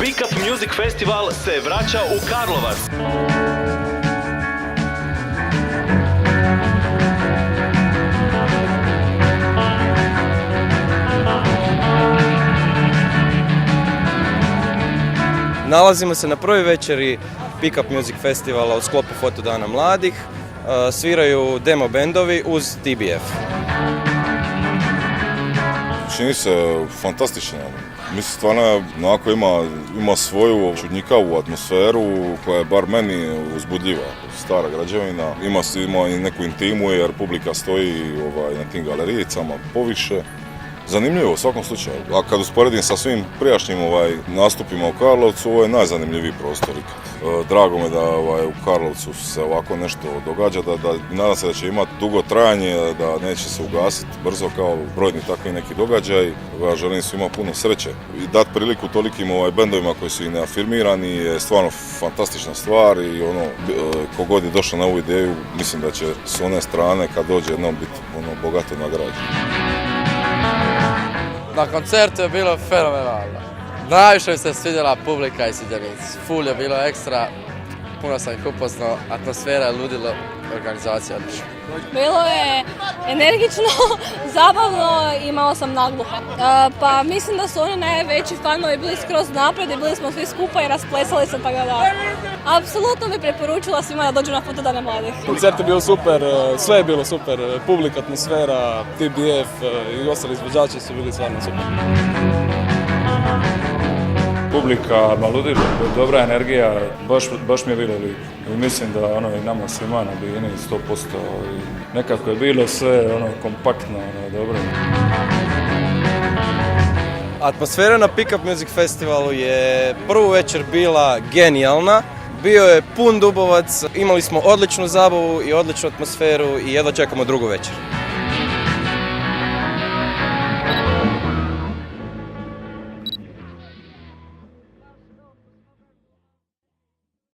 Pickup Music Festival se vraća u Karlovac. Nalazimo se na prvoj večeri Pickup Music Festivala u sklopu Fotodana mladih. Sviraju demo bendovi uz TBF. Čini se fantastično. Mislim, stvarno onako ima svoju čudnjikavu atmosferu koja je bar meni uzbudljiva. Stara građevina, ima i neku intimu jer publika stoji na tim galerijicama poviše. Zanimljivo u svakom slučaju, a kad usporedim sa svim prijašnjim nastupima u Karlovcu, ovo je najzanimljiviji prostor ikad. Drago me da u Karlovcu se ovako nešto događa, nadam se da će imati dugo trajanje, da neće se ugasiti brzo kao brojni takvi neki događaj. Želim svima puno sreće i dati priliku tolikim bendovima koji su i neafirmirani je stvarno fantastična stvar i kogod je došao na ovu ideju, mislim da će s one strane kad dođe jednom biti bogato nagrađen. Na koncertu je bilo fenomenalno. Najviše mi se svidjela publika i sudjenici. Full je bilo ekstra, puno sam ih upoznao, atmosfera je ludilo, organizacija odlična. Bilo je energično, zabavno i malo sam nagluha. Pa mislim da su oni najveći fanovi, bili skroz napred i bili smo svi skupa i rasplesali se tako da. Apsolutno bi preporučila svima da dođu na Fotodane mladih. Koncert je bio super, sve je bilo super, publika, atmosfera, TBF i ostali izvođači su bili stvarno super. Publika, ludilo, dobra energija, baš mi je bilo lijepo. I mislim da i nama svima na bini 100% i nekako je bilo sve kompaktno, dobro. Atmosfera na Pickup Music Festivalu je prvu večer bila genijalna. Bio je pun Dubovac, imali smo odličnu zabavu i odličnu atmosferu i jedva čekamo drugu večer.